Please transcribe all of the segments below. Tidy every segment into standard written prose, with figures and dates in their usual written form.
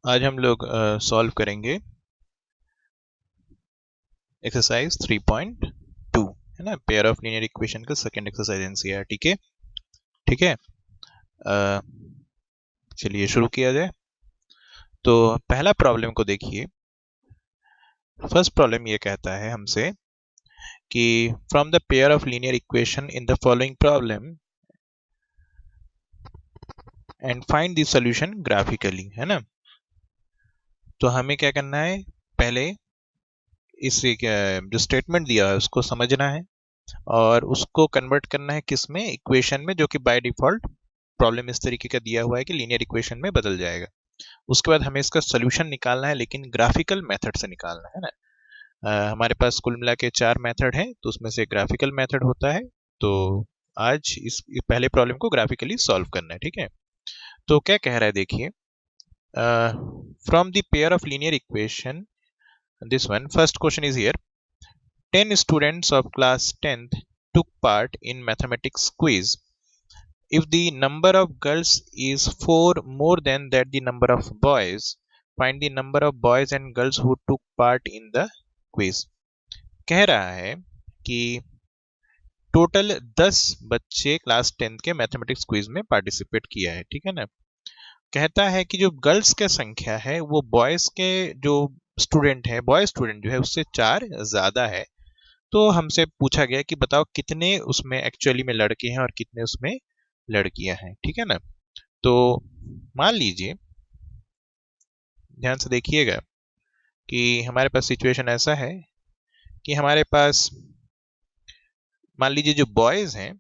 आज हम लोग सॉल्व करेंगे एक्सरसाइज 3.2 है ना, पेयर ऑफ लीनियर इक्वेशन का सेकंड एक्सरसाइज एनसीईआरटी के। ठीक है, चलिए शुरू किया जाए। तो पहला प्रॉब्लम को देखिए। फर्स्ट प्रॉब्लम ये कहता है हमसे कि from the pair of linear equation in the following problem and find the solution graphically, है ना। तो हमें क्या करना है, पहले इस जो स्टेटमेंट दिया है उसको समझना है और उसको कन्वर्ट करना है किस में, इक्वेशन में, जो कि बाय डिफॉल्ट प्रॉब्लम इस तरीके का दिया हुआ है कि लीनियर इक्वेशन में बदल जाएगा। उसके बाद हमें इसका सोल्यूशन निकालना है, लेकिन ग्राफिकल मेथड से निकालना है ना। हमारे पास कुल मिला के 4 मेथड हैं, तो उसमें से ग्राफिकल मेथड होता है। तो आज इस पहले प्रॉब्लम को ग्राफिकली सॉल्व करना है। ठीक है, तो क्या कह रहा है देखिए, from the pair of linear equation, this one first question is here: 10 students of class 10th took part in mathematics quiz. If the number of girls is 4 more than that the number of boys, find the number of boys and girls who took part in the quiz. कह रहा है कि total 10 बच्चे class 10th के mathematics quiz में participate किया है। ठीक है ना। कहता है कि जो गर्ल्स की संख्या है वो बॉयज के जो स्टूडेंट है, बॉय स्टूडेंट जो है उससे 4 ज्यादा है। तो हमसे पूछा गया कि बताओ कितने उसमें एक्चुअली में लड़के हैं और कितने उसमें लड़कियां हैं। ठीक है ना। तो मान लीजिए, ध्यान से देखिएगा कि हमारे पास सिचुएशन ऐसा है कि हमारे पास मान लीजिए जो बॉयज हैं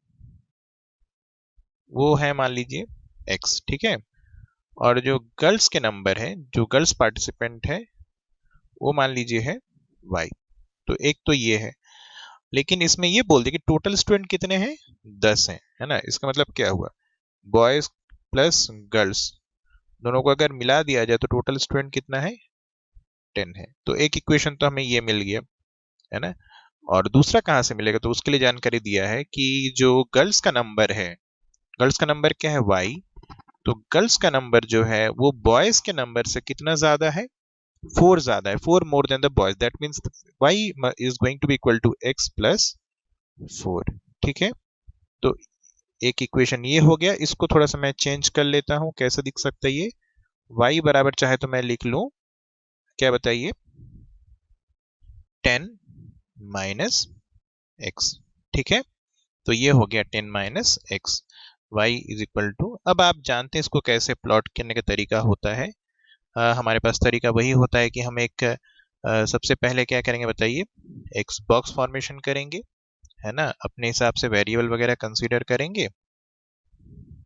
वो है मान लीजिए x। ठीक है, और जो गर्ल्स के नंबर है, जो गर्ल्स पार्टिसिपेंट है वो मान लीजिए है y। तो एक तो ये है, लेकिन इसमें ये बोल दिया कि टोटल स्टूडेंट कितने हैं, 10 हैं, है ना। इसका मतलब क्या हुआ, बॉयज प्लस गर्ल्स दोनों को अगर मिला दिया जाए तो टोटल स्टूडेंट कितना है, 10 है। तो एक इक्वेशन तो हमें ये मिल गया, है ना। और दूसरा कहाँ से मिलेगा, तो उसके लिए जानकारी दिया है कि जो गर्ल्स का नंबर है, गर्ल्स का नंबर क्या है, y। तो गर्ल्स का नंबर जो है वो बॉयज के नंबर से कितना ज्यादा है, 4 ज्यादा है, 4 more than the boys. That means y is going to be equal to x plus 4। ठीक है, तो एक इक्वेशन ये हो गया। इसको थोड़ा सा मैं चेंज कर लेता हूं, कैसे दिख सकता है ये, y बराबर चाहे तो मैं लिख लूं, क्या बताइए, 10 माइनस एक्स। ठीक है, तो ये हो गया 10 minus x, y is equal to. अब आप जानते हैं इसको कैसे प्लॉट करने का तरीका होता है। हमारे पास तरीका वही होता है कि हम एक सबसे पहले क्या करेंगे बताइए, एक्स बॉक्स फॉर्मेशन करेंगे, है ना। अपने हिसाब से वेरिएबल वगैरह कंसीडर करेंगे।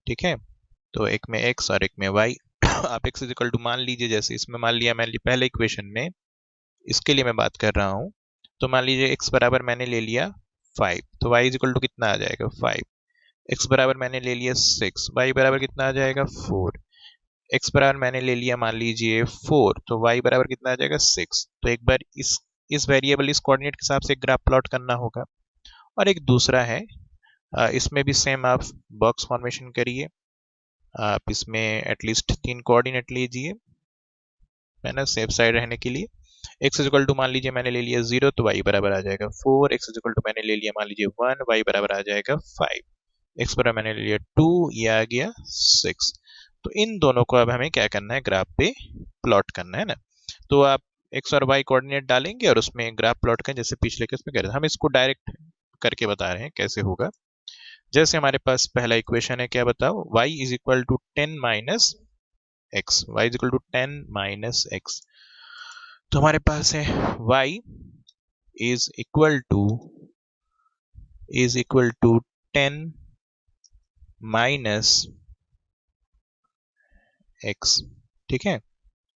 ठीक है, तो एक में x और एक में y। आप x इज इक्वल टू मान लीजिए, जैसे इसमें मान लिया, मैंने पहले इक्वेशन में, इसके लिए मैं बात कर रहा हूं। तो मान लीजिए x बराबर मैंने ले लिया 5, तो y इज इक्वल टू कितना आ जाएगा 5। x बराबर मैंने ले लिया 6, y बराबर कितना आ जाएगा 4। x बराबर मैंने ले लिया मान लीजिए 4, तो y बराबर कितना आ जाएगा 6। तो एक बार इस वेरिएबल, इस कोऑर्डिनेट के हिसाब से ग्राफ प्लॉट करना होगा। और एक दूसरा है, इसमें भी सेम आप बॉक्स फॉर्मेशन करिए। आप इसमें एटलीस्ट 3 कोऑर्डिनेट लीजिए, है ना, सेफ साइड रहने के लिए। x इज इक्वल टू मान लीजिए मैंने ले लिया 0, तो y बराबर आ जाएगा 4। x इज इक्वल टू मैंने ले लिया मान लीजिए 1, y बराबर आ जाएगा 5। x बराबर मैंने ले लिया 2, ये आ गया 6। तो इन दोनों को अब हमें क्या करना है, ग्राफ पे प्लॉट करना है ना। तो आप x और y कोऑर्डिनेट डालेंगे और उसमें ग्राफ प्लॉट करें, जैसे पिछले केस में कर रहे थे। हम इसको डायरेक्ट करके बता रहे हैं कैसे होगा। जैसे हमारे पास पहला इक्वेशन है, क्या बताओ, y is equal to 10 minus x, y is equal to 10 minus x. तो हमारे पास है y is equal to 10 minus x. ठीक है,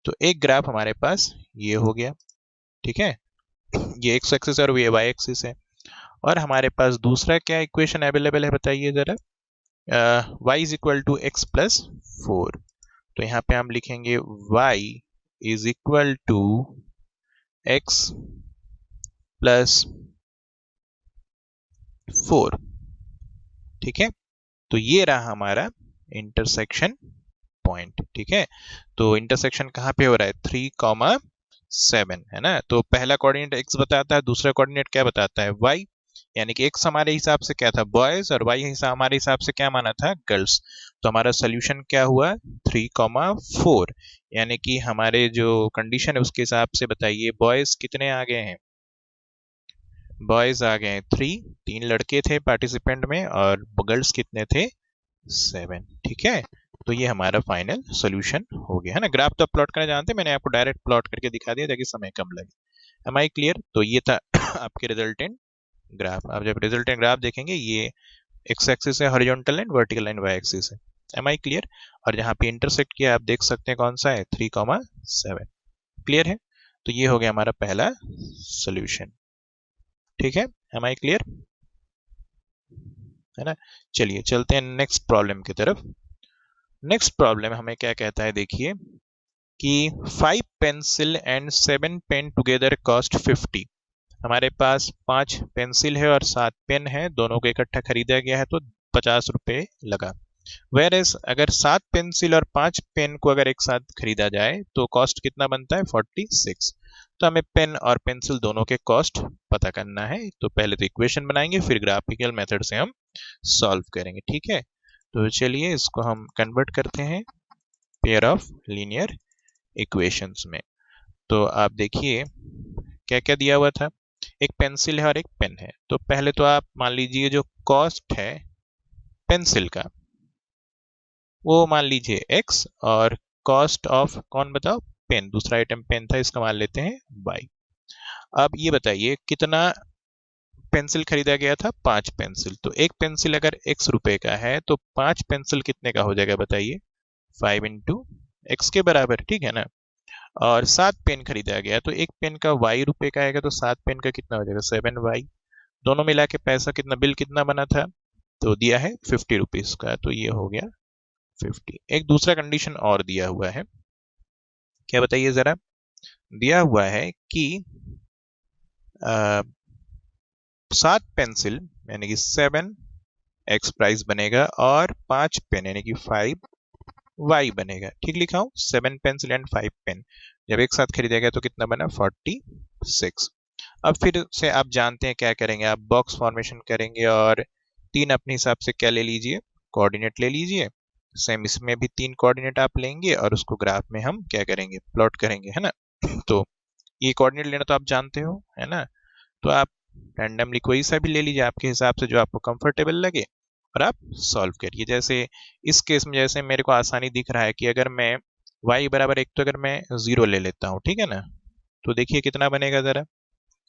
तो एक ग्राफ हमारे पास ये हो गया। ठीक है, ये एक्स एक्सिस और ये वाई एक्सिस है। और हमारे पास दूसरा क्या इक्वेशन अवेलेबल है बताइए जरा, y is equal to x plus 4। तो यहाँ पे हम लिखेंगे y is equal to x plus 4। ठीक है, तो ये रहा हमारा इंटरसेक्शन पॉइंट, ठीक है। तो इंटरसेक्शन कहाँ पे हो रहा है, 3,7 है ना। तो पहला कोऑर्डिनेट x बताता है, दूसरा कोऑर्डिनेट क्या बताता है, y, यानी कि x हमारे हिसाब से क्या था, बॉयज, और y हमारे हिसाब से क्या माना था, गर्ल्स। तो हमारा सोल्यूशन क्या हुआ, 3,4, यानी कि हमारे जो कंडीशन है उसके हिसाब से बताइए बॉयज कितने आ गए हैं, बॉयज आ गए 3 लड़के थे पार्टिसिपेंट में, और गर्ल्स कितने थे, 7, ठीक है। तो ये हमारा फाइनल सोल्यूशन हो गया है ना। ग्राफ तो आप प्लॉट करना जानते हैं, मैंने आपको डायरेक्ट प्लॉट करके दिखा दिया ताकि समय कम लगे। Am I clear. तो ये था आपके रिजल्टेंट ग्राफ। आप जब रिजल्टेंट ग्राफ देखेंगे, ये एक्स एक्सिस है horizontal line, vertical line Y axis है। Am I clear. और जहाँ पे इंटरसेक्ट किया आप देख सकते हैं कौन सा है, 3,7। क्लियर है। तो ये हो गया हमारा पहला सोल्यूशन, ठीक है। एम आई क्लियर है ना। चलिए चलते हैं नेक्स्ट प्रॉब्लम की तरफ। नेक्स्ट प्रॉब्लम हमें क्या कहता है, देखिए कि 5 pencil and 7 pen together cost 50। हमारे पास 5 पेंसिल है और 7 पेन है, दोनों को इकट्ठा खरीदा गया है तो 50 रुपए लगा। वेयर एज अगर 7 पेंसिल और 5 पेन को अगर एक साथ खरीदा जाए तो कॉस्ट कितना बनता है, 46। तो हमें पेन और पेंसिल दोनों के कॉस्ट पता करना है। तो पहले तो इक्वेशन बनाएंगे, फिर ग्राफिकल मेथड से हम सॉल्व करेंगे, ठीक है। तो चलिए इसको हम कन्वर्ट करते हैं पेयर ऑफ लीनियर इक्वेशंस में। तो आप देखिए क्या क्या दिया हुआ था, एक पेंसिल है और एक पेन है। तो पहले तो आप मान लीजिए जो कॉस्ट है पेंसिल का वो मान लीजिए x, और कॉस्ट ऑफ कौन बताओ, पेन, दूसरा आइटम पेन था, इसका मान लेते हैं y। अब ये बताइए कितना पेंसिल खरीदा गया था, 5 पेंसिल। तो एक पेंसिल अगर x रुपए का है तो 5 पेंसिल कितने का हो जाएगा बताइए, 5 इंटू एक्स के बराबर, ठीक है ना। और 7 पेन खरीदा गया तो एक पेन का y रुपए का आएगा, तो 7 पेन का कितना हो जाएगा, 7y। दोनों मिला के पैसा कितना, बिल कितना बना था, तो दिया है 50 रुपीज का, तो ये हो गया 50। एक दूसरा कंडीशन और दिया हुआ है, क्या बताइए जरा। दिया हुआ है कि 7 पेंसिल यानी कि 7x प्राइस बनेगा, और 5 पेन यानी कि 5y बनेगा। ठीक लिखा हूं, 7 पेंसिल एंड 5 पेन जब एक साथ खरीदा गया तो कितना बना, 46। अब फिर से आप जानते हैं क्या करेंगे, आप बॉक्स फॉर्मेशन करेंगे और 3 अपने हिसाब से क्या ले लीजिए, कोऑर्डिनेट ले लीजिए। सेम इसमें भी 3 कोऑर्डिनेट आप लेंगे और उसको ग्राफ में हम क्या करेंगे, प्लॉट करेंगे, है ना। तो ये कोऑर्डिनेट लेना तो आप जानते हो, है ना। तो आप रैंडमली कोई सा भी ले लीजिए आपके हिसाब से जो आपको कंफर्टेबल लगे, और आप सॉल्व करिए। जैसे इस केस में जैसे मेरे को आसानी दिख रहा है कि अगर मैं y बराबर 1, तो अगर मैं 0 ले लेता हूँ, ठीक है ना, तो देखिए कितना बनेगा जरा,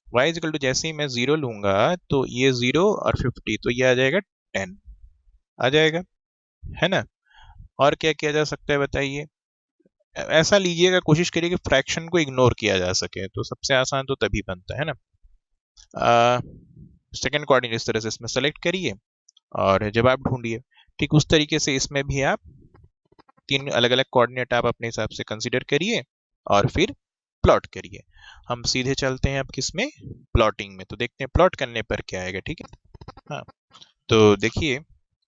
y इक्वल टू जैसे ही मैं 0 लूंगा तो ये 0 और 50, तो ये आ जाएगा 10 आ जाएगा, है ना। और क्या किया जा सकता है बताइए, ऐसा लीजिएगा, कोशिश करिए कि फ्रैक्शन को इग्नोर किया जा सके, तो सबसे आसान तो तभी बनता है ना। सेकंड कोऑर्डिनेट इस तरह से इसमें सेलेक्ट करिए और जवाब ढूंढिए। ठीक उस तरीके से इसमें भी आप 3 अलग अलग कोऑर्डिनेट आप अपने हिसाब से कंसीडर करिए और फिर प्लॉट करिए। हम सीधे चलते हैं अब किसमें, प्लॉटिंग में। तो देखते हैं प्लॉट करने पर क्या आएगा, ठीक है। हाँ, तो देखिए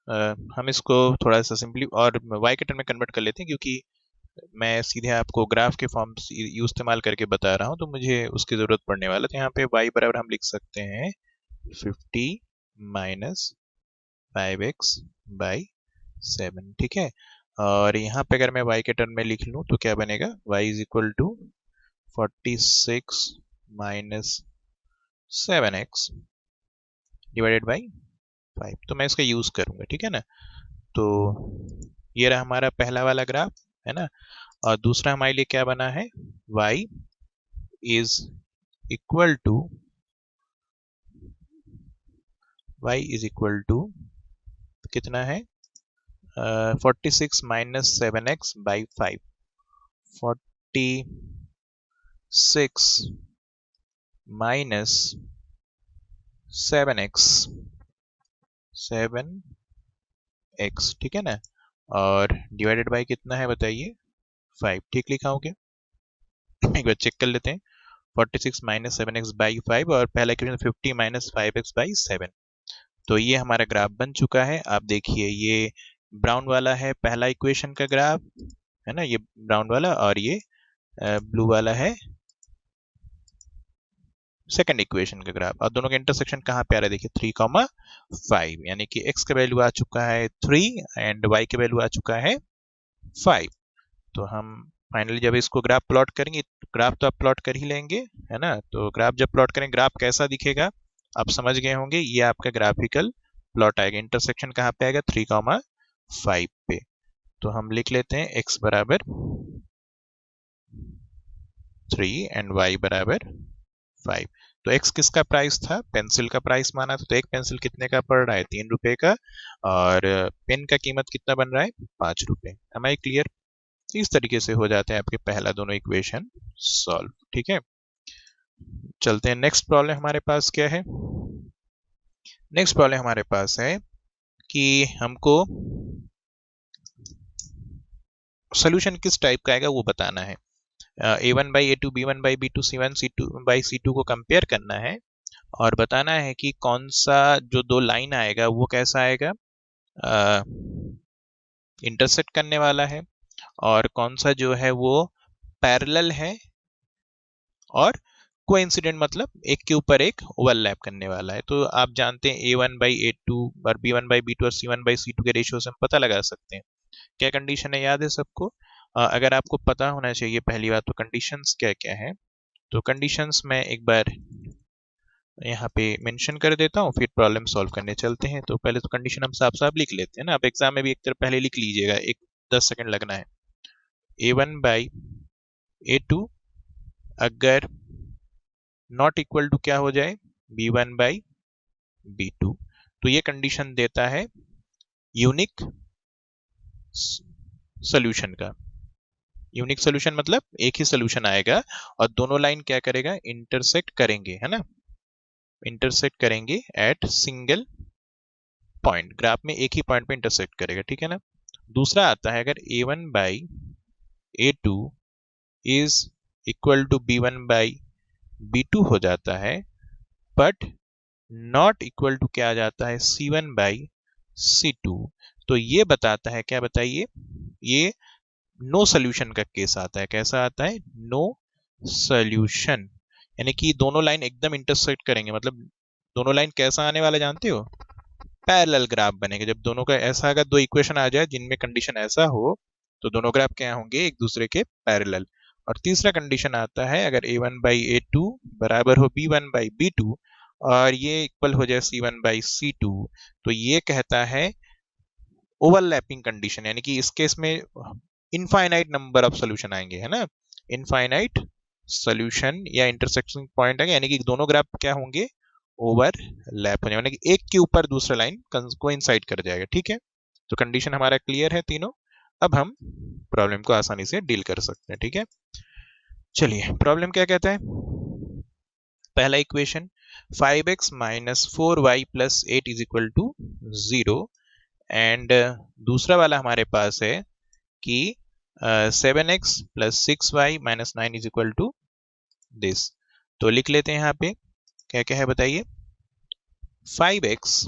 हम इसको थोड़ा सा सिंपली और वाई के टर्म में कन्वर्ट कर लेते हैं, क्योंकि मैं सीधे आपको ग्राफ के फॉर्म यूज इस्तेमाल करके बता रहा हूँ तो मुझे उसकी जरूरत पड़ने वाला। तो यहाँ पे y बराबर हम लिख सकते हैं 50 माइनस 5x बाई 7, ठीक है। और यहाँ पे अगर मैं y के टर्म में लिख लूँ तो क्या बनेगा, y is equal to 46 minus 7x divided by 5। तो मैं इसका यूज करूंगा, ठीक है ना। तो ये रहा हमारा पहला वाला ग्राफ, है ना। और दूसरा हमारे लिए क्या बना है, y इज इक्वल टू कितना है, 46 minus 7x by 5। 46 minus 7x, ठीक है ना, और डिवाइडेड बाई कितना है बताइए, 5। ठीक लिखा हूँ क्या, एक बार चेक कर लेते हैं। 46 माइनस 7x बाई 5 और पहला इक्वेशन 50 माइनस 5x बाई 7। तो ये हमारा ग्राफ बन चुका है। आप देखिए ये ब्राउन वाला है पहला इक्वेशन का ग्राफ, है ना, ये ब्राउन वाला और ये ब्लू वाला है सेकंड इक्वेशन का ग्राफ, और दोनों का इंटरसेक्शन कहाँ पे आ रहा है, देखिए 3,5, यानी कि x का वैल्यू आ चुका है 3 एंड y का वैल्यू आ चुका है 5। तो हम फाइनली जब इसको ग्राफ प्लॉट करेंगे, ग्राफ तो आप प्लॉट कर ही लेंगे, है ना, तो ग्राफ जब प्लॉट करेंगे ग्राफ कैसा दिखेगा आप समझ गए होंगे, ये आपका ग्राफिकल प्लॉट आएगा। इंटरसेक्शन कहाँ पे आएगा, 3,5 पे। तो हम लिख लेते हैं x बराबर 3 एंड y बराबर 5। तो x किसका प्राइस था, पेंसिल का प्राइस माना था, तो एक पेंसिल कितने का पड़ रहा है, 3 रुपए का, और पेन का कीमत कितना बन रहा है, 5 रुपए। Am I clear. इस तरीके से हो जाते हैं आपके पहला दोनों इक्वेशन सॉल्व। ठीक है, चलते हैं नेक्स्ट प्रॉब्लम हमारे पास क्या है। नेक्स्ट प्रॉब्लम हमारे पास है कि हमको सोल्यूशन किस टाइप का आएगा वो बताना है। a1 by a2 b1 by b2 c1 c2 by c2 को कंपेयर करना है और बताना है कि कौन सा जो दो लाइन आएगा वो कैसा आएगा, इंटरसेक्ट करने वाला है, और कौन सा जो है वो पैरेलल है और कोइंसिडेंट मतलब एक के ऊपर एक ओवरलैप करने वाला है। तो आप जानते हैं a1 बाई a2 और b1 बाई b2 और c1 बाई c2 के रेशियो से हम पता लगा सकते हैं क्या कंडीशन है, याद है सबको। अगर आपको पता होना चाहिए पहली बात तो कंडीशंस क्या क्या है, तो कंडीशंस मैं एक बार यहाँ पे मेंशन कर देता हूँ, फिर प्रॉब्लम सॉल्व करने चलते हैं। तो पहले तो कंडीशन हम साफ साफ लिख लेते हैं ना, आप एग्जाम में भी एक तरह पहले लिख लीजिएगा, एक 10 सेकंड लगना है। a1 बाई a2 अगर नॉट इक्वल टू क्या हो जाए, b1 बाई b2, तो ये कंडीशन देता है यूनिक सोल्यूशन का। यूनिक सोल्यूशन मतलब एक ही सोल्यूशन आएगा और दोनों लाइन क्या करेगा, इंटरसेक्ट करेंगे, है ना, इंटरसेक्ट करेंगे एट सिंगल पॉइंट, ग्राफ में एक ही पॉइंट पे इंटरसेक्ट करेगा, ठीक है ना। दूसरा आता है अगर a1 by a2 is equal to b1 by b2 हो जाता है, बट नॉट इक्वल टू क्या आ जाता है, c1 बाई c2, तो ये बताता है, क्या बताइए, ये नो सोल्यूशन का केस आता है। कैसा आता है, नो सोल्यूशन, यानी कि दोनों लाइन एकदम इंटरसेक्ट करेंगे, मतलब दोनों लाइन कैसा आने वाला जानते हो, पैरेलल ग्राफ बनेगा। जब दोनों का ऐसा अगर दो इक्वेशन आ जाए जिनमें कंडीशन ऐसा हो तो दोनों ग्राफ क्या होंगे, एक दूसरे के पैरेलल। और तीसरा कंडीशन आता है अगर a1 बाई a2 बराबर हो b1 बाई b2 और ये इक्वल हो जाए c1 बाई c2, तो ये कहता है ओवरलैपिंग कंडीशन, यानी कि इस केस में इनफाइनाइट नंबर ऑफ सोल्यूशन आएंगे, है ना, इनफाइनाइट सोल्यूशन या इंटरसेक्शन पॉइंट आएंगे, यानी कि दोनों ग्राफ क्या होंगे, ओवरलैप होने, यानी कि एक के ऊपर दूसरा लाइन कोइंसाइड कर जाएगा। ठीक है, तो कंडीशन हमारा क्लियर है तीनों, अब हम प्रॉब्लम को आसानी से डील कर सकते हैं। ठीक है, चलिए प्रॉब्लम क्या कहता है। पहला equation 5x minus 4y plus 8 is equal to 0, and दूसरा वाला हमारे पास है कि 7x plus 6y minus 9 is equal to this. तो लिख लेते हैं यहाँ पे क्या क्या है बताइए। 5x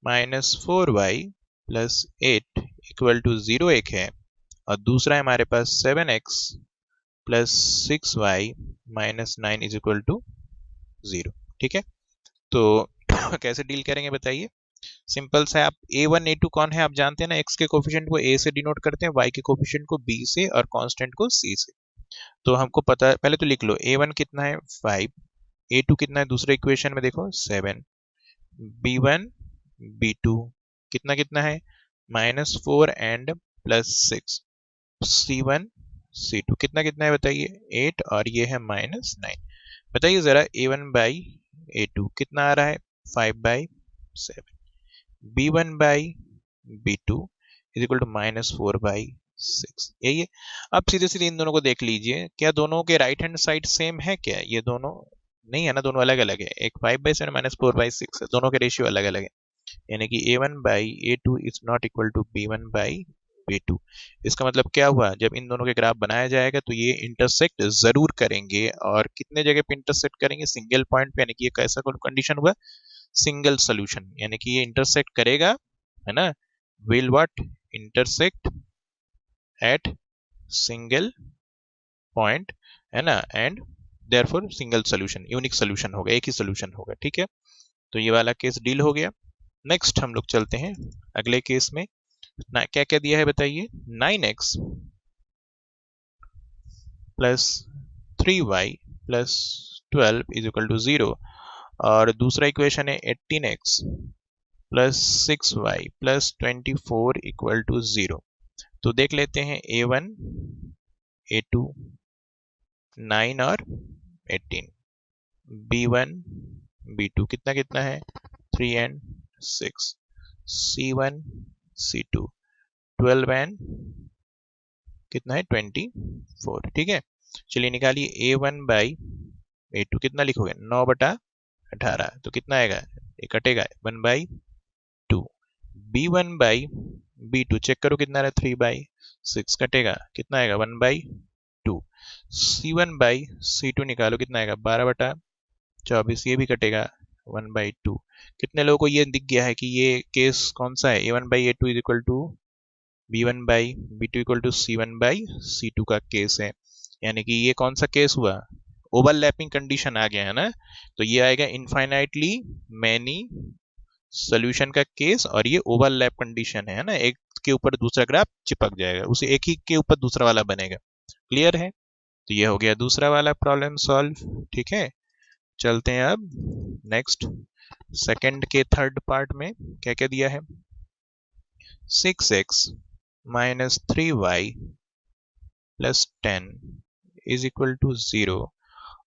minus 4y plus 8 equal to 0 एक है, और दूसरा है हमारे पास 7x plus 6y minus 9 is equal to 0। ठीक है, तो कैसे डील करेंगे बताइए। सिंपल सा है, आप a1 a2 कौन है आप जानते हैं ना, x के कोफिशिएंट को a से डिनोट करते हैं, y के कोफिशिएंट को b से और कांस्टेंट को c से। तो हमको पता है, पहले तो लिख लो a1 कितना है 5, a2 कितना है दूसरे इक्वेशन में देखो 7, b1 b2 कितना कितना है -4 एंड +6, c1 c2 कितना कितना है बताइए 8, और ये है -9। बताइए जरा a1 बाई a2 कितना आ रहा है 5 by 7, b1 by b2 is equal to -4 by 6, यही है। अब सीधे सीधे इन दोनों को देख लीजिए, क्या दोनों के राइट हैंड साइड सेम है क्या, ये दोनों नहीं है ना, दोनों अलग अलग है, एक 5 बाई 7 -4 बाई 6 है, दोनों के रेशियो अलग अलग है, यानी कि a1 by a2 is not equal to b1 by b2। इसका मतलब क्या हुआ, जब इन दोनों के ग्राफ बनाया जाएगा तो ये इंटरसेक्ट जरूर करेंगे, और कितने जगह पे इंटरसेक्ट करेंगे, सिंगल पॉइंट पे, यानी कि ये कैसा कंडीशन हुआ, सिंगल सोल्यूशन, यानी कि ये इंटरसेक्ट करेगा, है ना, will what intersect at single point, है ना, and therefore single solution, unique solution होगा, एक ही सोल्यूशन होगा। ठीक है, तो ये वाला केस डील हो गया। नेक्स्ट हम लोग चलते हैं अगले केस में। क्या क्या दिया है बताइए, 9x plus 3y plus 12 is equal to 0, और दूसरा इक्वेशन है 18x plus 6y plus 24 equal to 0। तो देख लेते हैं a1 a2 9 और 18, b1 b2 कितना कितना है 3 एंड 6, c1 c2 12 एंड कितना है 24। ठीक है, चलिए निकालिए a1 बाई a2 कितना लिखोगे 9/18, तो कितना आएगा, ये कटेगा 1/2। b1 बाई b2 चेक करो कितना रहा 3/6, कटेगा कितना आएगा 1/2। c1 बाई c2 निकालो कितना आएगा 12/24, ये भी कटेगा 1/2। कितने लोगों को ये दिख गया है कि ये केस कौन सा है, a1/a2 is equal to b1/b2 equal to c1/c2 का केस है। यानी कि ये कौन सा केस हुआ, ओवरलैपिंग कंडीशन आ गया है ना, तो ये आएगा इनफाइनाइटली मैनी सोल्यूशन का केस, और ये ओवरलैप कंडीशन है ना, एक के ऊपर दूसरा ग्राफ चिपक जाएगा, उसे एक ही के ऊपर दूसरा वाला बनेगा। क्लियर है, तो ये हो गया दूसरा वाला प्रॉब्लम सॉल्व। ठीक है, चलते हैं अब नेक्स्ट सेकंड के थर्ड पार्ट में क्या क्या दिया है, 6x minus 3y plus 10 is equal to 0,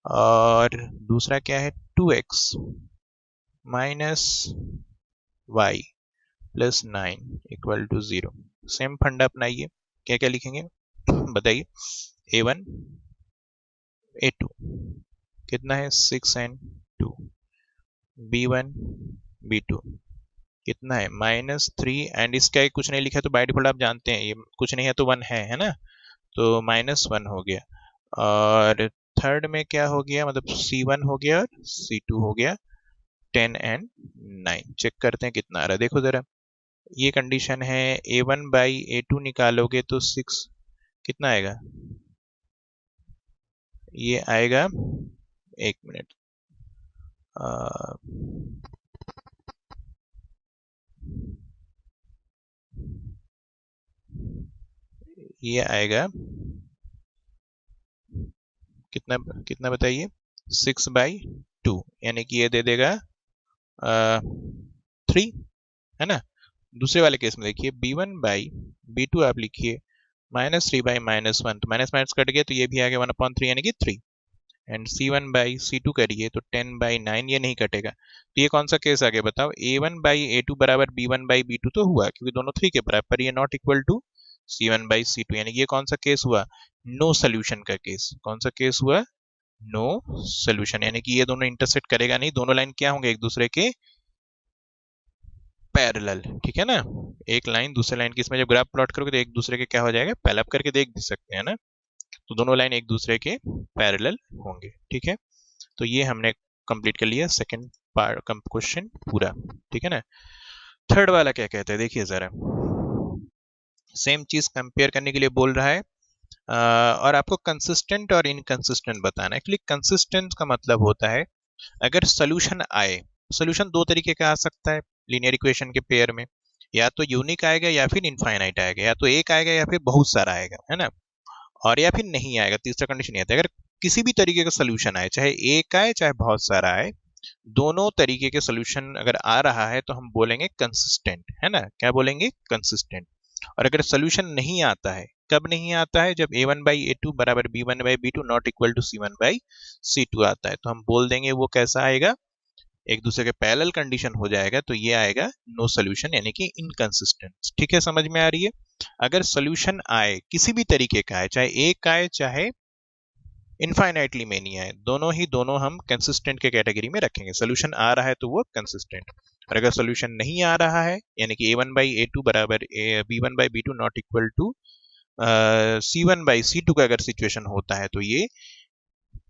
और दूसरा क्या है 2x minus y plus 9 equal to 0। Same फंडा अपनाइए, क्या क्या लिखेंगे बताइए, a1 a2 कितना है 6 एंड 2, b1 b2 कितना है -3, एंड इसका कुछ नहीं लिखा तो बाय डिफॉल्ट आप जानते हैं ये कुछ नहीं है तो 1 है ना, तो -1 हो गया। और थर्ड में क्या हो गया, मतलब c1 हो गया और c2 हो गया 10 एंड 9। चेक करते हैं कितना आ रहा है, देखो जरा, ये कंडीशन है a1 बाई a2 निकालोगे तो 6 कितना आएगा, ये आएगा, एक मिनट, ये आएगा कितना कितना बताइए 6/2, यानी कि ये दे देगा 3, है ना। दूसरे वाले केस में देखिए b1/b2 आप लिखिए -3/-1, तो माइनस माइनस कट गया तो ये भी आ गया 1/3 यानी कि 3, एंड c1/c2 करिए तो 10/9, ये नहीं कटेगा, तो ये कौन सा केस आ गया बताओ, a1/a2 बराबर b1/b2 तो हुआ क्योंकि दोनों 3 के बराबर, पर ये नॉट इक्वल टू c1/c2, यानी ये कौन सा केस हुआ, नो सोल्यूशन का केस। कौन सा केस हुआ, नो सोल्यूशन, यानी कि ये दोनों इंटरसेक्ट करेगा नहीं, दोनों लाइन क्या होंगे एक दूसरे के पैरेलल। ठीक है ना, एक लाइन दूसरे लाइन की, इसमें जब ग्राफ प्लॉट करोगे तो एक दूसरे के क्या हो जाएगा, पहले आप करके देख भी सकते हैं ना, तो दोनों लाइन एक दूसरे के पैरेलल होंगे। ठीक है, तो ये हमने कंप्लीट कर लिया सेकंड पार्ट क्वेश्चन पूरा। ठीक है ना, थर्ड वाला क्या कहते हैं देखिए जरा, सेम चीज कंपेयर करने के लिए बोल रहा है, और आपको कंसिस्टेंट और इनकंसिस्टेंट बताना है। एक्चुअली कंसिस्टेंट का मतलब होता है अगर सोल्यूशन आए, सोल्यूशन दो तरीके का आ सकता है लीनियर इक्वेशन के पेयर में, या तो यूनिक आएगा या फिर इनफाइनाइट आएगा, या तो एक आएगा या फिर बहुत सारा आएगा, है ना, और या फिर नहीं आएगा, तीसरा कंडीशन नहीं आता। अगर किसी भी तरीके का सोल्यूशन आए, चाहे एक आए चाहे बहुत सारा आए, दोनों तरीके के सोल्यूशन अगर आ रहा है तो हम बोलेंगे कंसिस्टेंट, है ना, क्या बोलेंगे कंसिस्टेंट। और अगर सोल्यूशन नहीं आता है, कब नहीं आता है, जब a1/a2 बराबर b1/b2 not equal to c1/c2 आता है, तो हम बोल देंगे वो कैसा आएगा, एक दूसरे के पैरेलल कंडीशन हो जाएगा, तो ये आएगा नो सोल्यूशन, यानी कि इनकंसिस्टेंट। ठीक है, समझ में आ रही है। अगर सोल्यूशन आए किसी भी तरीके का आए, चाहे एक आए चाहे इनफाइनाइटली मेनी आए, दोनों हम कंसिस्टेंट के कैटेगरी में रखेंगे। सोल्यूशन आ रहा है तो वो कंसिस्टेंट, और अगर सोल्यूशन नहीं आ रहा है, यानी कि a1/a2 बराबर b1/b2 not equal to c1/c2 का अगर सिचुएशन होता है तो ये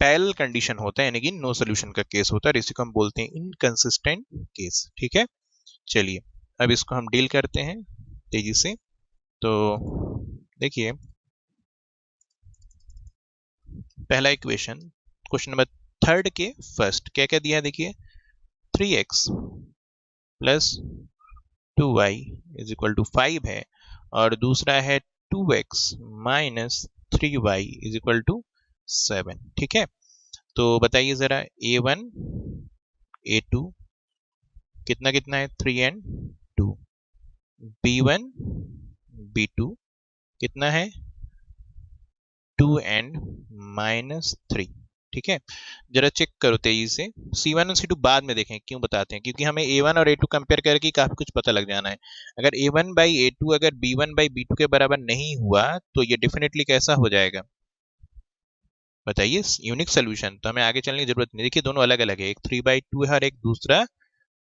पैरेलल कंडीशन होता है, यानी कि नो सोल्यूशन का केस होता है, इसी को हम बोलते हैं इनकंसिस्टेंट केस। ठीक है, चलिए अब इसको हम डील करते हैं तेजी से। तो देखिए पहला इक्वेशन क्वेश्चन नंबर थर्ड के फर्स्ट क्या क्या दिया है देखिए, 3x plus 2y is equal to 5 है, और दूसरा है 2x minus 3y is equal to 7। ठीक है, तो बताइए जरा a1 a2 कितना कितना है, 3 एंड 2, b1 b2 कितना है, 2 एंड माइनस 3। ठीक है, जरा चेक करो तेजी से, C1 और C2 बाद में देखें, क्यों बताते हैं, क्योंकि हमें A1 और A2 कंपेयर करके काफी कुछ पता लग जाना है। अगर A1 बाई A2 अगर B1 बाई B2 के बराबर नहीं हुआ तो ये डेफिनेटली कैसा हो जाएगा, बताइए, यूनिक सोल्यूशन। तो हमें आगे चलने की जरूरत नहीं, देखिए दोनों अलग अलग है, एक 3/2 है और एक दूसरा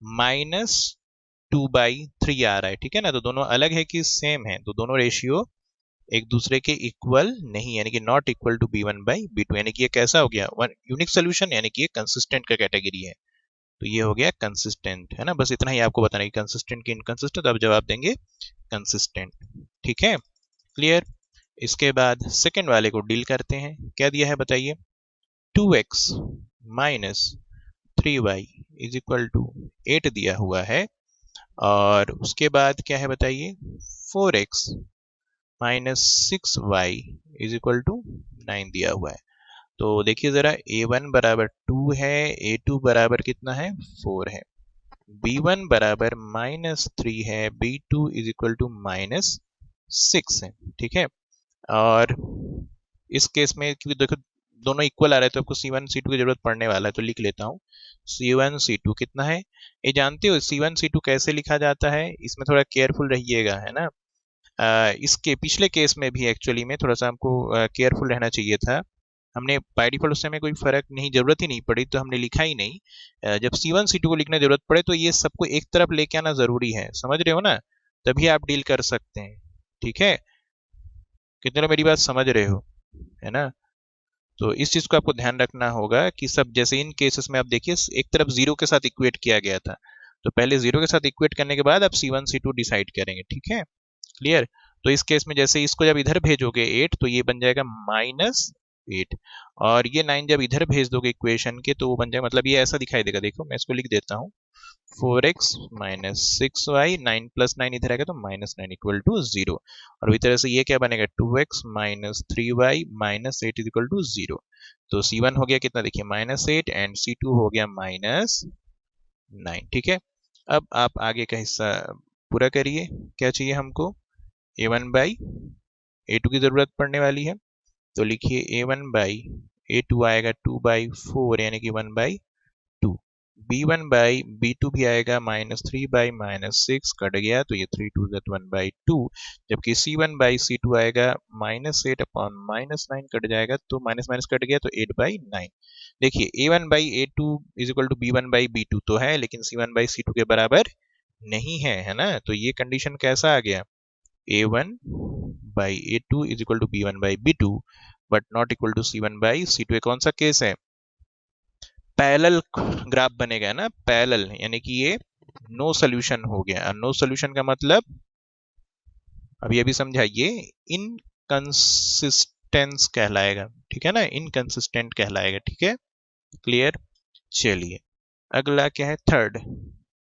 -2/3 आ रहा है। ठीक है ना, तो दोनों अलग है कि सेम है, तो दोनों रेशियो एक दूसरे के इक्वल नहीं, यानी कि नॉट इक्वल टू b1/b2, यानी कि ये कैसा हो गया, वन यूनिक सोल्यूशन, यानी कि ये कंसिस्टेंट का कैटेगरी है। तो ये हो गया कंसिस्टेंट, है ना, बस इतना ही आपको बताना है कि कंसिस्टेंट की इनकंसिस्टेंट, आप जवाब देंगे कंसिस्टेंट। ठीक है, क्लियर। इसके बाद सेकेंड वाले को डील करते हैं, क्या दिया है बताइए, 2x minus 3y is equal to 8 दिया हुआ है, और उसके बाद क्या है बताइए, 4x minus 6y is equal to 9 दिया हुआ है। तो देखिए जरा, a1 बराबर 2 है, a2 बराबर कितना है, 4 है, b1 बराबर -3 है, b2 इज इक्वल टू -6 है। ठीक है, और इस केस में क्योंकि देखो दोनों इक्वल आ रहे हैं तो आपको C1 C2 की जरूरत पड़ने वाला है, तो लिख लेता हूँ, C1 C2 कितना है, ये जानते हो C1 C2 कैसे लिखा जाता है, इसमें थोड़ा केयरफुल रहिएगा, है ना। इसके पिछले केस में भी एक्चुअली में थोड़ा सा हमको केयरफुल रहना चाहिए था, हमने बाय डिफॉल्ट उस समय कोई फर्क नहीं, जरूरत ही नहीं पड़ी तो हमने लिखा ही नहीं। जब C1 C2 को लिखने जरूरत पड़े तो ये सबको एक तरफ लेके आना जरूरी है, समझ रहे हो ना, तभी आप डील कर सकते हैं। ठीक है, कितने लोग मेरी बात समझ रहे हो, है ना। तो इस चीज को आपको ध्यान रखना होगा कि सब, जैसे इन केसेस में आप देखिए एक तरफ जीरो के साथ इक्वेट किया गया था, तो पहले जीरो के साथ इक्वेट करने के बाद आप C1 C2 डिसाइड करेंगे। ठीक है, क्लियर। तो इस केस में जैसे इसको जब इधर भेजोगे 8 तो ये बन जाएगा -8, और ये 9 जब इधर भेज दोगे इक्वेशन के तो वो बन जाएगा, मतलब ये ऐसा दिखाई देगा, देखो मैं इसको लिख देता हूँ, 4x माइनस 6y, 9 प्लस 9 इधर आएगा तो -9 इक्वल टू 0, और इस तरह से ये क्या बनेगा, 2x minus 3y minus 8 equal to 0। तो C1 हो गया कितना देखिए -8, एंड C2 हो गया -9। ठीक है, अब आप आगे का हिस्सा पूरा करिए, क्या चाहिए हमको, a1/a2 की जरूरत पड़ने वाली है, तो लिखिए a1/a2 आएगा 2/4 यानी कि 1/2, b1/b2 भी आएगा -3/-6 कट गया तो ये 3 2 1/2, जबकि c1/c2 आएगा -8 अपॉन -9 कट जाएगा तो माइनस माइनस कट गया तो 8/9। देखिए a1/a2 is equal to b1/b2 तो है, लेकिन c1/c2 के बराबर नहीं है, है ना। तो ये कंडीशन कैसा आ गया, a1/a2 is equal to b1/b2 but not equal to c1/c2। कौन सा केस है, पैरेलल ग्राफ बनेगा ना, पैरेलल यानी कि ये नो सोल्यूशन हो गया, नो सोल्यूशन का मतलब अभी अभी समझाइए, इनकंसिस्टेंस कहलाएगा। ठीक है ना, इनकंसिस्टेंट कहलाएगा। ठीक है, क्लियर। चलिए अगला क्या है, थर्ड।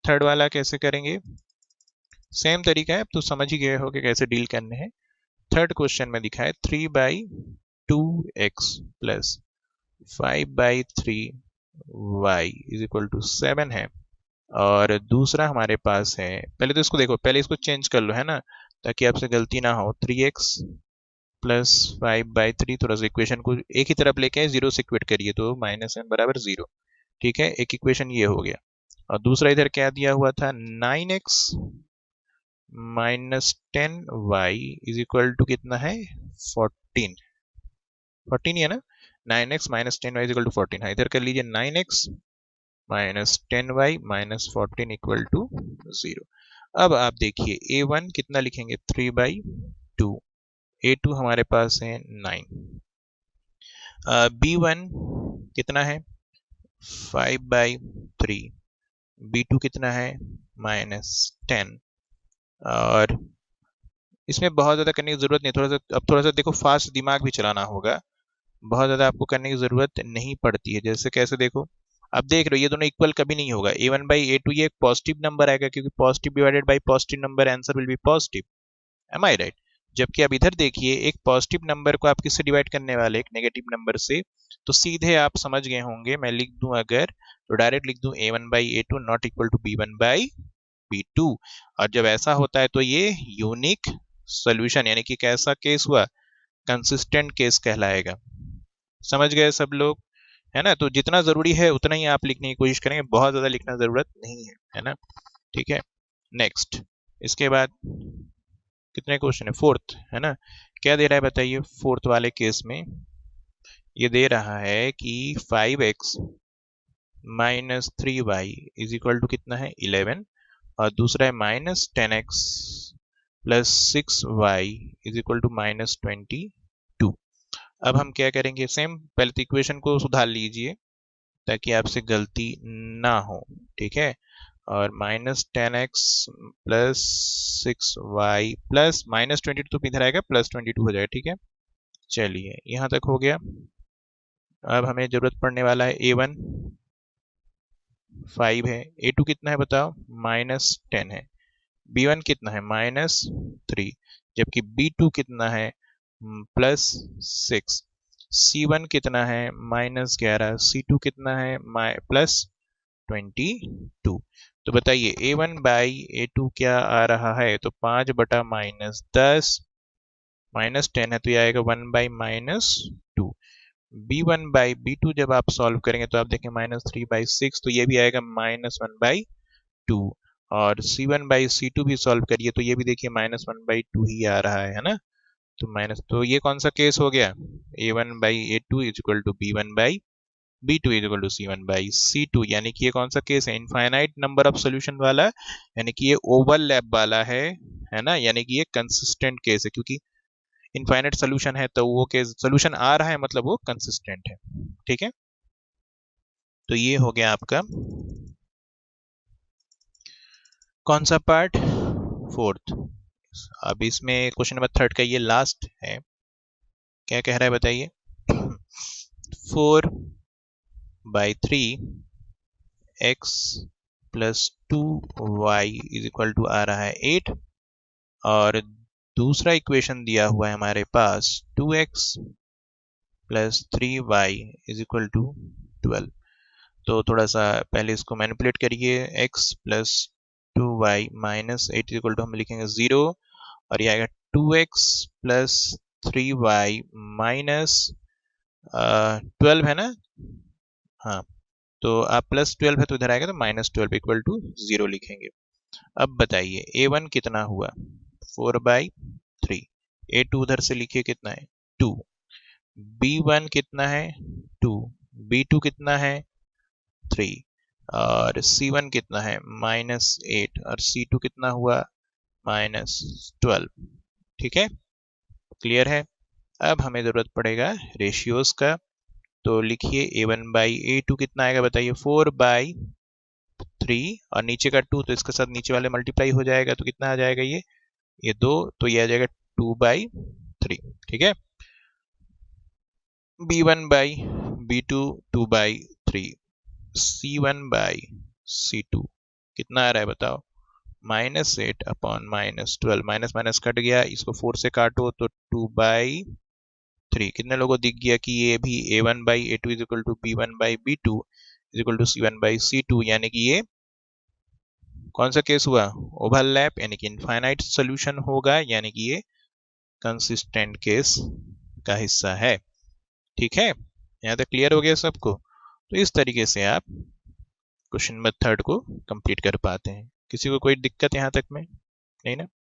थर्ड वाला कैसे करेंगे, सेम तरीका है, अब तो समझ ही गए हो कि कैसे डील करने हैं। थर्ड क्वेश्चन में दिखा है 3/2x plus 5/3y is equal to 7 है, और दूसरा हमारे पास है, पहले तो इसको देखो, पहले इसको चेंज कर लो, है ना, ताकि आपसे गलती ना हो, 3x प्लस 5/3, थोड़ा सा इक्वेशन को एक ही तरफ लेके जीरो से इक्वेट करिए तो -m बराबर 0। ठीक है, एक इक्वेशन ये हो गया, और दूसरा इधर क्या दिया हुआ था, 9x minus 10y is equal to कितना है, 14 14 ही है ना, 9x minus 10y is equal to 14, हाँ इधर कर लीजिए, 9x minus 10y minus 14 equal to 0। अब आप देखिए a1 कितना लिखेंगे, 3/2, a2 हमारे पास है 9, b1 कितना है 5/3, b2 कितना है -10, और इसमें बहुत ज्यादा करने की जरूरत नहीं, थोड़ा सा अब थोड़ा सा देखो फास्ट दिमाग भी चलाना होगा, बहुत ज़्यादा आपको करने की ज़रूरत नहीं पड़ती है। जैसे कैसे देखो, अब देख रहे हो ये दोनों इक्वल कभी नहीं होगा, a1/a2 ये एक पॉजिटिव नंबर आएगा, क्योंकि positive divided by positive number answer will be positive, am I right. जबकि अब इधर देखिए, एक पॉजिटिव नंबर को आप किससे डिवाइड करने वाले, एक नेगेटिव नंबर से, तो सीधे आप समझ गए होंगे, मैं लिख दूं अगर, तो डायरेक्ट लिख दूं a1/a2 not equal to b1/b2। और जब ऐसा होता है तो ये यूनिक सोल्यूशन यानी कि कैसा केस हुआ, कंसिस्टेंट केस कहलाएगा। समझ गए सब लोग, है ना। तो जितना जरूरी है उतना ही आप लिखने की कोशिश करेंगे, बहुत ज्यादा लिखना जरूरत नहीं है ना। ठीक है, नेक्स्ट। इसके बाद कितने क्वेश्चन है, फोर्थ है ना। क्या दे रहा है बताइए, फोर्थ वाले केस में ये दे रहा है कि 5x minus 3y is equal to कितना है 11, और दूसरा है minus 10x plus 6y is equal to minus 22। अब हम क्या करेंगे, सेम पहले तो इक्वेशन को सुधार लीजिए ताकि आपसे गलती ना हो, ठीक है। और minus 10x plus 6y plus minus 22 तो इधर आएगा, प्लस 22 हो जाएगा, ठीक है। चलिए यहाँ तक हो गया। अब हमें जरूरत पड़ने वाला है a1 5 है, a2 कितना है बताओ, माइनस 10 है, b1 कितना है माइनस 3, जबकि b2 कितना है प्लस 6, c1 कितना है माइनस 11, c2 कितना है प्लस 22। तो बताइए a1/a2 क्या आ रहा है, तो 5/-10 माइनस 10 है तो ये आएगा 1/-2। b1/b2 जब आप सॉल्व करेंगे तो आप देखें -3/6, तो ये भी आएगा -1/2। और c1/c2 भी सॉल्व करिए तो ये भी देखिए -1/2 ही आ रहा है ना। तो माइनस, तो ये कौन सा केस हो गया, a1/a2 is equal to b1/b2 is equal to c1/c2, यानी कि ये कौन सा केस है, इनफाइनाइट नंबर ऑफ सोल्यूशन वाला, यानी कि ये ओवरलैप वाला है ना, यानी कि ये कंसिस्टेंट केस है, क्योंकि इनफाइनाइट सोल्यूशन है तो वो केस सोल्यूशन आ रहा है मतलब वो कंसिस्टेंट है, ठीक है। तो ये हो गया आपका कौन सा पार्ट, फोर्थ। अब इसमें क्वेश्चन नंबर थर्ड का ये लास्ट है, क्या कह रहा है बताइए, 4/3 x plus 2y is equal to आ रहा है 8, और दूसरा इक्वेशन दिया हुआ है हमारे पास 2x plus 3y is equal to 12। तो थोड़ा सा पहले इसको मैनिपुलेट करिए, x plus 2y minus 8 is equal to हम लिखेंगे 0, और ये आएगा 2x प्लस 3y माइनस 12 है ना, हाँ। तो आप प्लस 12 है तो इधर आएगा तो -12 इक्वल टू 0 लिखेंगे। अब बताइए a1 कितना हुआ 4/3, a2 उधर से लिखिए कितना है 2, b1 कितना है 2, b2 कितना है 3, और c1 कितना है -8, और c2 कितना हुआ -12, ठीक है, क्लियर है। अब हमें जरूरत पड़ेगा रेशियोज का, तो लिखिए a1/a2 कितना आएगा बताइए 4/3, और नीचे का 2 तो इसके साथ नीचे वाले मल्टीप्लाई हो जाएगा, तो कितना आ जाएगा ये 2, तो ये आ जाएगा 2/3, ठीक है। b1/b2 2/3, c1/c2 कितना आ रहा है बताओ, -8 अपॉन -12, माइनस माइनस कट गया, इसको 4 से काटो तो 2/3। कितने लोगों को दिख गया कि ये भी a1/a2 is equal to b1/b2 is equal to c1/c2, यानी कि ये कौन सा केस हुआ, ओवरलैप, यानी कि इनफाइनाइट सोल्यूशन होगा, यानी कि ये कंसिस्टेंट केस का हिस्सा है, ठीक है। यहाँ तक क्लियर हो गया सबको। तो इस तरीके से आप क्वेश्चन नंबर थर्ड को कंप्लीट कर पाते हैं। किसी को कोई दिक्कत यहाँ तक में नहीं ना।